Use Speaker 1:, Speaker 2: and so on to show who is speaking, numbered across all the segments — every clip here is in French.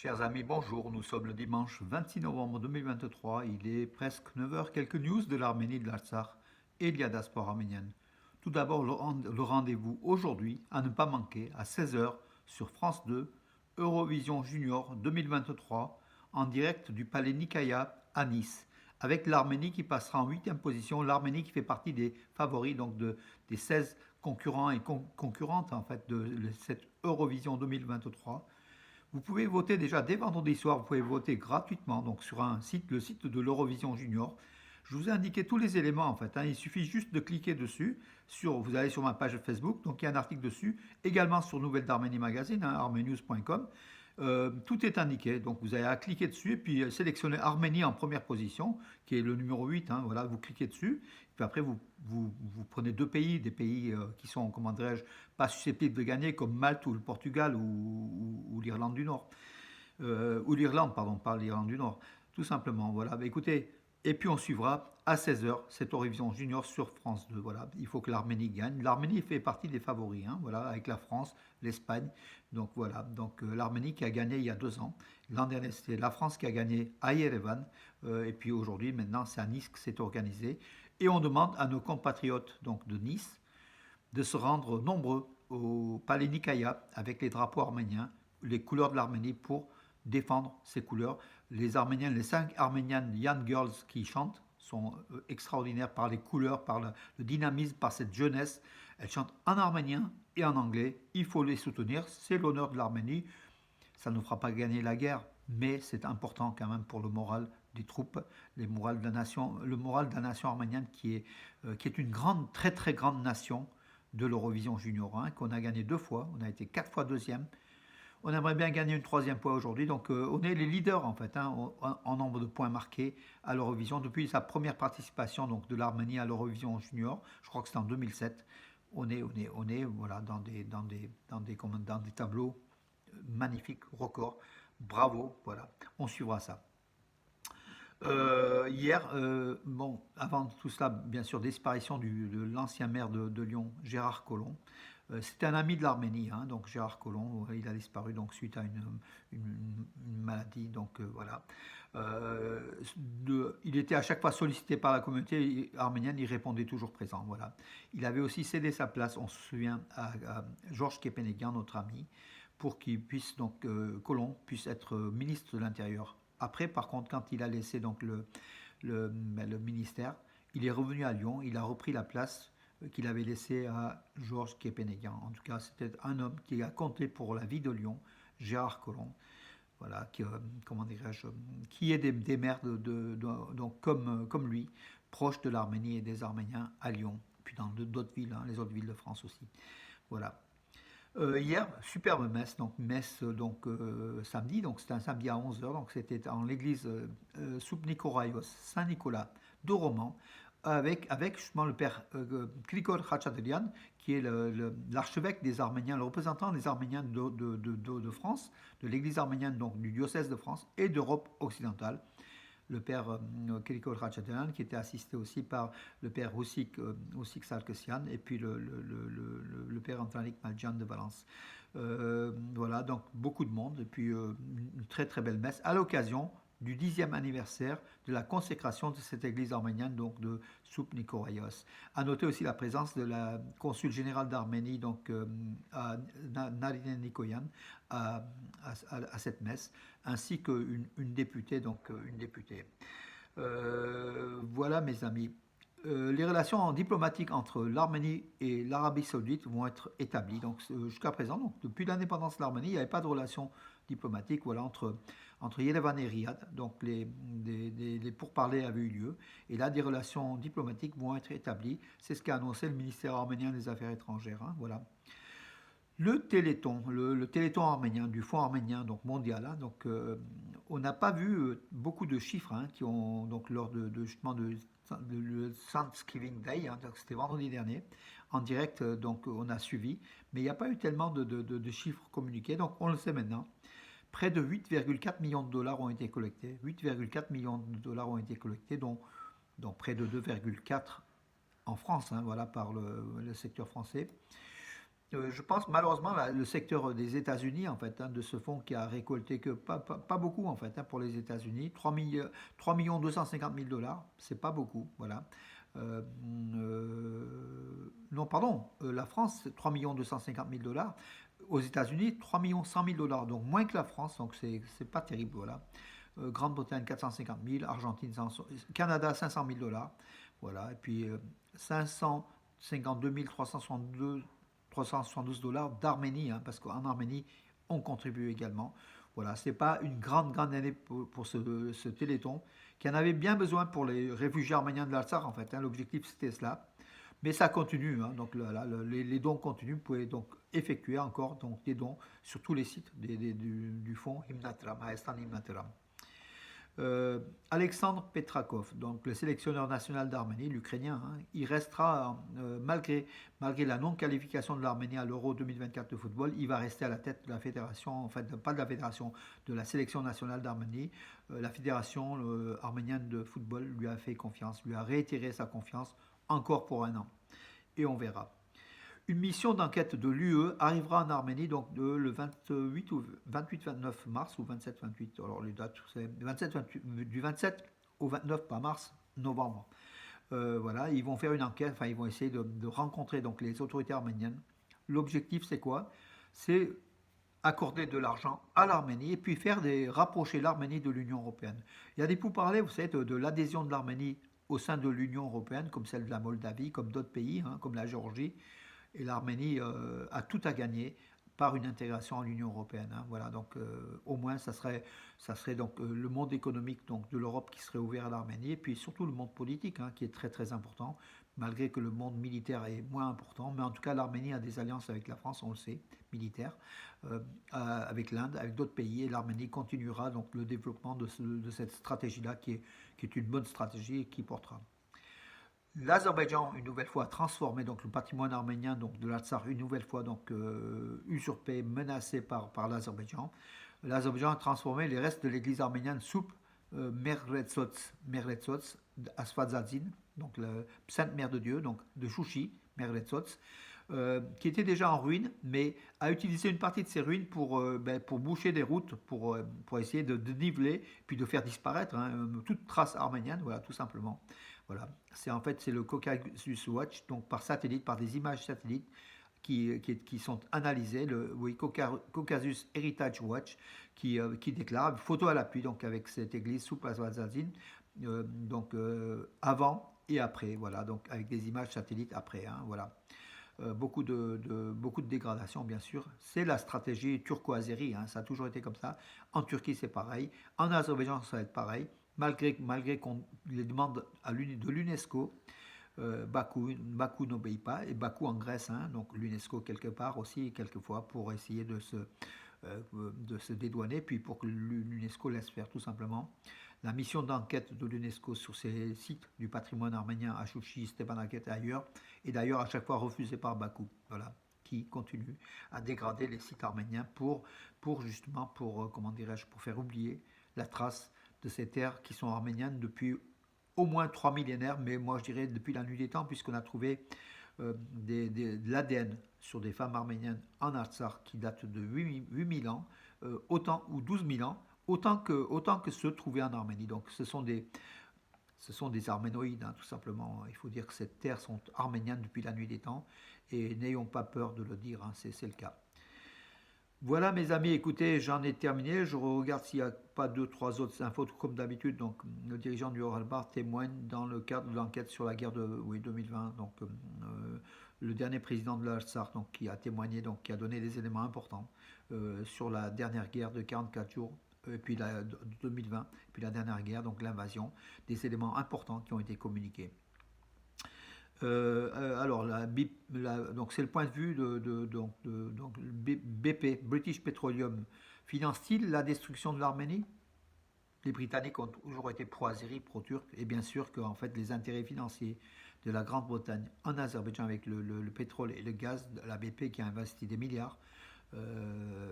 Speaker 1: Chers amis, bonjour. Nous sommes le dimanche 26 novembre 2023. Il est presque 9 heures. Quelques news de l'Arménie, de l'Artsakh et de la diaspora arménienne. Tout d'abord, le rendez-vous aujourd'hui à ne pas manquer à 16 heures sur France 2, Eurovision Junior 2023, en direct du Palais Nicaïa à Nice, avec l'Arménie qui passera en 8e position. L'Arménie qui fait partie des favoris, donc des 16 concurrents et concurrentes en fait, de cette Eurovision 2023. Vous pouvez voter déjà dès vendredi soir, vous pouvez voter gratuitement donc sur un site, le site de l'Eurovision Junior. Je vous ai indiqué tous les éléments en fait, hein. Il suffit juste de cliquer dessus. Vous allez sur ma page Facebook, donc il y a un article dessus. Également sur Nouvelles d'Arménie Magazine, hein, arménews.com. Tout est indiqué, donc vous avez à cliquer dessus et puis sélectionner Arménie en première position, qui est le numéro 8, hein, voilà, vous cliquez dessus, et puis après vous prenez deux pays, des pays qui sont, comment dirais-je, pas susceptibles de gagner, comme Malte ou le Portugal ou l'Irlande du Nord, ou l'Irlande, pardon, pas l'Irlande du Nord, tout simplement, voilà. Bah, écoutez, et puis on suivra à 16 heures cette Eurovision Junior sur France 2. Voilà, il faut que l'Arménie gagne. L'Arménie fait partie des favoris, hein, voilà, avec la France, l'Espagne. Donc voilà, donc l'Arménie qui a gagné il y a 2 ans. L'an dernier, c'était la France qui a gagné à Yerevan. Et puis aujourd'hui, maintenant, c'est à Nice que c'est organisé. Et on demande à nos compatriotes donc, de Nice de se rendre nombreux au Palais Nicaïa avec les drapeaux arméniens, les couleurs de l'Arménie pour défendre ces couleurs. Les Arméniens, les 5 Arméniennes Young Girls qui chantent sont extraordinaires par les couleurs, par le dynamisme, par cette jeunesse. Elles chantent en arménien et en anglais. Il faut les soutenir. C'est l'honneur de l'Arménie. Ça ne fera pas gagner la guerre, mais c'est important quand même pour le moral des troupes, le moral de la nation arménienne qui est une grande, très très grande nation de l'Eurovision Junior 1, qu'on a gagné 2 fois, on a été 4 fois deuxième. On aimerait bien gagner une troisième fois aujourd'hui, donc on est les leaders en fait, hein, en nombre de points marqués à l'Eurovision depuis sa première participation donc de l'Arménie à l'Eurovision Junior. Je crois que c'est en 2007. On est voilà dans des tableaux magnifiques, records. Bravo, voilà. On suivra ça. Hier, bon, avant tout cela, bien sûr, disparition de l'ancien maire de Lyon, Gérard Collomb. C'était un ami de l'Arménie, hein, donc Gérard Collomb, il a disparu donc suite à une maladie, donc voilà. Il était à chaque fois sollicité par la communauté arménienne, il répondait toujours présent, voilà. Il avait aussi cédé sa place, on se souvient, à Georges Kepenegan, notre ami, pour qu'il puisse donc Collomb puisse être ministre de l'Intérieur. Après, par contre, quand il a laissé donc le ministère, il est revenu à Lyon, il a repris la place qu'il avait laissée à Georges Kepenegan. En tout cas, c'était un homme qui a compté pour la vie de Lyon, Gérard Collomb, voilà, comment dirais-je, qui est des maires donc comme lui, proche de l'Arménie et des Arméniens à Lyon, puis dans d'autres villes, hein, les autres villes de France aussi. Voilà. Hier, superbe messe, donc messe donc samedi, donc c'était un samedi à 11 heures, donc c'était en l'église Subnikoraios, Saint-Nicolas de Romans, avec justement le père Krikor Khachaturian, qui est l'archevêque des Arméniens, le représentant des Arméniens de France, de l'église arménienne donc du diocèse de France et d'Europe occidentale, le père Kirikol Ratchatian, qui était assisté aussi par le père Roussik Sarkisian et puis le père Antonik Maljan de Valence. Voilà, donc beaucoup de monde, et puis une très très belle messe à l'occasion du 10e anniversaire de la consécration de cette église arménienne, donc de Soup Nikoraios. À noter aussi la présence de la consul générale d'Arménie, donc à Narine Nikoyan, à cette messe, ainsi qu'une députée, donc une députée. Voilà mes amis. Les relations diplomatiques entre l'Arménie et l'Arabie Saoudite vont être établies. Donc jusqu'à présent, donc, depuis l'indépendance de l'Arménie, il n'y avait pas de relations diplomatiques voilà, entre Yerevan et Riyad. Donc les pourparlers avaient eu lieu. Et là, des relations diplomatiques vont être établies. C'est ce qu'a annoncé le ministère arménien des Affaires étrangères. Hein, voilà. Le téléthon arménien, du fonds arménien donc mondial, hein, donc, on n'a pas vu beaucoup de chiffres hein, qui ont donc lors justement le Thanksgiving Day, hein, c'était vendredi dernier, en direct, donc on a suivi, mais il n'y a pas eu tellement de chiffres communiqués, donc on le sait maintenant. Près de 8,4 millions de dollars ont été collectés, 8,4 millions de dollars ont été collectés, dont près de 2,4 en France, hein, voilà, par le secteur français. Je pense malheureusement le secteur des États-Unis en fait, hein, de ce fonds qui a récolté que pas beaucoup en fait, hein, pour les États-Unis, 3 millions 250 000 dollars, c'est pas beaucoup, voilà. Euh, non, pardon, la France, c'est 3 millions 250 000 dollars. Aux États-Unis, 3 millions 100 000 dollars, donc moins que la France, donc c'est pas terrible, voilà. Grande-Bretagne 450 000, Argentine, Canada 500 000 dollars, voilà, et puis 552 372 dollars d'Arménie, hein, parce qu'en Arménie, on contribue également. Voilà, c'est pas une grande année pour ce Téléthon, qui en avait bien besoin pour les réfugiés arméniens de l'Artsakh, en fait, hein, l'objectif c'était cela. Mais ça continue, hein, donc les dons continuent. Vous pouvez donc effectuer encore donc, des dons sur tous les sites du fonds Himnatram, Maestan Himnatram. Alexandre Petrakov, donc le sélectionneur national d'Arménie, l'Ukrainien, hein, il restera, malgré la non-qualification de l'Arménie à l'Euro 2024 de football, il va rester à la tête de la fédération, en fait, pas de la fédération, de la sélection nationale d'Arménie. La fédération arménienne de football lui a fait confiance, lui a réitéré sa confiance encore pour un an. Et on verra. Une mission d'enquête de l'UE arrivera en Arménie donc le 28 ou 28-29 mars ou 27-28. Alors les dates, c'est 27, du 27 au 29, pas mars, novembre. Voilà, ils vont faire une enquête, enfin ils vont essayer de rencontrer donc les autorités arméniennes. L'objectif c'est quoi? C'est accorder de l'argent à l'Arménie et puis rapprocher l'Arménie de l'Union européenne. Il y a des pourparlers, vous savez, de l'adhésion de l'Arménie au sein de l'Union européenne, comme celle de la Moldavie, comme d'autres pays, hein, comme la Géorgie. Et l'Arménie a tout à gagner par une intégration à l'Union européenne, hein. Voilà, donc au moins ça serait donc le monde économique donc de l'Europe qui serait ouvert à l'Arménie et puis surtout le monde politique, hein, qui est très important, malgré que le monde militaire est moins important. Mais en tout cas, l'Arménie a des alliances avec la France, on le sait, militaires, avec l'Inde, avec d'autres pays, et l'Arménie continuera donc le développement de cette stratégie-là qui est une bonne stratégie et qui portera. L'Azerbaïdjan, une nouvelle fois, a transformé donc, le patrimoine arménien donc, de l'Artsakh, une nouvelle fois donc, usurpé, menacé par l'Azerbaïdjan. L'Azerbaïdjan a transformé les restes de l'église arménienne sous Merletsots Asfadzadzin, donc la Sainte Mère de Dieu, donc de Chouchi, Merletsots, qui était déjà en ruine, mais a utilisé une partie de ces ruines pour boucher des routes, pour essayer de niveler, puis de faire disparaître, hein, toute trace arménienne, voilà, tout simplement. Voilà, c'est le Caucasus Watch, donc par satellite, par des images satellites qui sont analysées, oui, Caucasus Heritage Watch, qui déclare, photo à l'appui, donc avec cette église sous Plazazazine, donc avant et après, voilà, donc avec des images satellites après, hein, voilà. Beaucoup de dégradation, bien sûr. C'est la stratégie turco-azérie, hein, ça a toujours été comme ça. En Turquie, c'est pareil. En Azerbaïdjan, ça va être pareil. Malgré qu'on les demande de l'UNESCO, Bakou n'obéit pas, et Bakou en Grèce, hein, donc l'UNESCO quelque part aussi, quelquefois, pour essayer de se dédouaner, puis pour que l'UNESCO laisse faire tout simplement. La mission d'enquête de l'UNESCO sur ces sites du patrimoine arménien à Chouchi, Stepanakert et ailleurs, est d'ailleurs à chaque fois refusée par Bakou, voilà, qui continue à dégrader les sites arméniens justement, comment dirais-je, pour faire oublier la trace de ces terres qui sont arméniennes depuis au moins 3 millénaires, mais moi je dirais depuis la nuit des temps, puisqu'on a trouvé de l'ADN sur des femmes arméniennes en Artsakh qui datent de 8000 ans, ou 12 000 ans, autant que ceux trouvés en Arménie. Donc ce sont des arménoïdes, hein, tout simplement. Il faut dire que ces terres sont arméniennes depuis la nuit des temps, et n'ayons pas peur de le dire, hein, c'est le cas. Voilà mes amis, écoutez, j'en ai terminé. Je regarde s'il n'y a pas deux, trois autres infos, comme d'habitude. Donc, le dirigeant du Oralbar témoigne dans le cadre de l'enquête sur la guerre de 2020. Donc, le dernier président de l'Artsakh, donc qui a témoigné, donc qui a donné des éléments importants sur la dernière guerre de 44 jours, et puis de 2020, puis la dernière guerre, donc l'invasion, des éléments importants qui ont été communiqués. Alors, donc c'est le point de vue donc BP, British Petroleum. Finance-t-il la destruction de l'Arménie? Les Britanniques ont toujours été pro-azéri, pro-turc, et bien sûr que en fait, les intérêts financiers de la Grande-Bretagne en Azerbaïdjan avec le pétrole et le gaz, la BP qui a investi des milliards,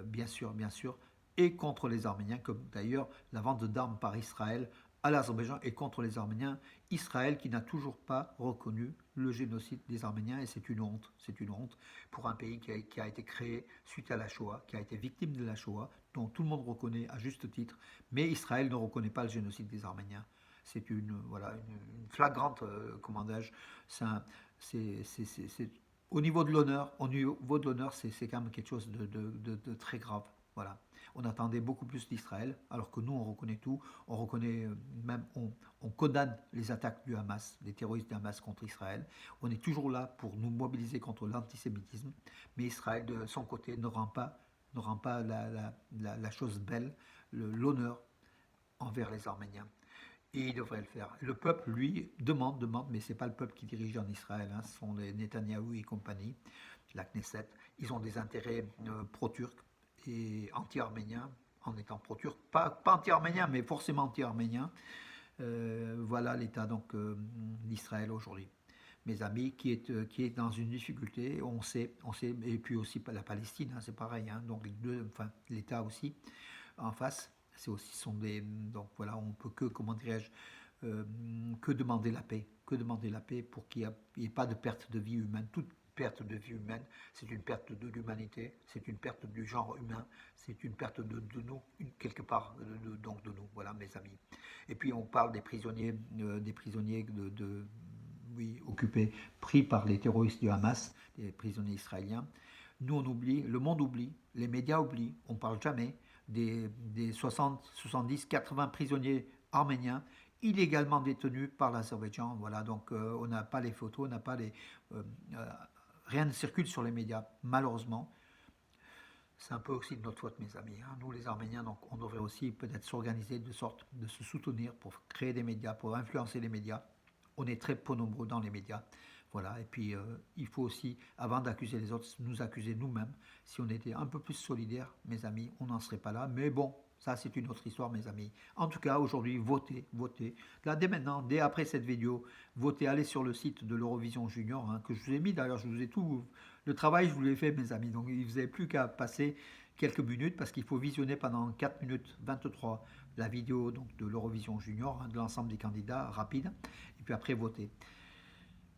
Speaker 1: bien sûr, et contre les Arméniens, comme d'ailleurs la vente d'armes par Israël à l'Azerbaïdjan et contre les Arméniens. Israël qui n'a toujours pas reconnu le génocide des Arméniens et c'est une honte pour un pays qui a été créé suite à la Shoah, qui a été victime de la Shoah, dont tout le monde reconnaît à juste titre, mais Israël ne reconnaît pas le génocide des Arméniens. C'est voilà, une flagrante, comment dirais-je, au niveau de l'honneur, c'est quand même quelque chose de très grave. Voilà. On attendait beaucoup plus d'Israël, alors que nous, on reconnaît tout. On reconnaît même, on condamne les attaques du Hamas, des terroristes du Hamas contre Israël. On est toujours là pour nous mobiliser contre l'antisémitisme. Mais Israël, de son côté, ne rend pas la chose belle, l'honneur envers les Arméniens. Et il devrait le faire. Le peuple, lui, demande, mais ce n'est pas le peuple qui dirige en Israël, hein, ce sont les Netanyahou et compagnie, la Knesset. Ils ont des intérêts pro-turcs et anti-arméniens, en étant pro-turcs. Pas anti-arméniens, mais forcément anti-arméniens. Voilà l'état donc d'Israël aujourd'hui. Mes amis, qui est dans une difficulté, on sait, et puis aussi la Palestine, hein, c'est pareil, hein, donc l'État aussi, en face. C'est aussi sont des donc voilà on peut que comment dirais-je que demander la paix pour qu'il n'y ait pas de perte de vie humaine. Toute perte de vie humaine, c'est une perte de l'humanité, c'est une perte du genre humain, c'est une perte de nous quelque part donc de nous, voilà mes amis. Et puis on parle des prisonniers oui, occupés, pris par les terroristes du Hamas, des prisonniers israéliens. Nous on oublie, le monde oublie, les médias oublient, on parle jamais des 60, 70, 80 prisonniers arméniens illégalement détenus par l'Azerbaïdjan. Voilà, donc on n'a pas les photos, on n'a pas les... rien ne circule sur les médias, malheureusement. C'est un peu aussi de notre faute, mes amis. Hein. Nous, les Arméniens, donc, on devrait aussi peut-être s'organiser de sorte de se soutenir pour créer des médias, pour influencer les médias. On est très peu nombreux dans les médias. Voilà, et puis il faut aussi, avant d'accuser les autres, nous accuser nous-mêmes. Si on était un peu plus solidaires, mes amis, on n'en serait pas là. Mais bon, ça c'est une autre histoire, mes amis. En tout cas, aujourd'hui, votez. Là, dès maintenant, dès après cette vidéo, votez, allez sur le site de l'Eurovision Junior, hein, que je vous ai mis d'ailleurs, je vous ai tout... Le travail, je vous l'ai fait, mes amis. Donc, vous n'avez plus qu'à passer quelques minutes, parce qu'il faut visionner pendant 4 minutes 23 la vidéo donc, de l'Eurovision Junior, hein, de l'ensemble des candidats, rapide, et puis après, voter.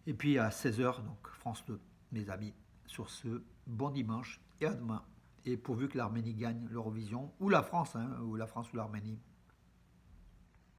Speaker 1: Et puis à 16h, donc France 2, mes amis. Sur ce, bon dimanche et à demain. Et pourvu que l'Arménie gagne l'Eurovision, ou la France, hein, ou l'Arménie.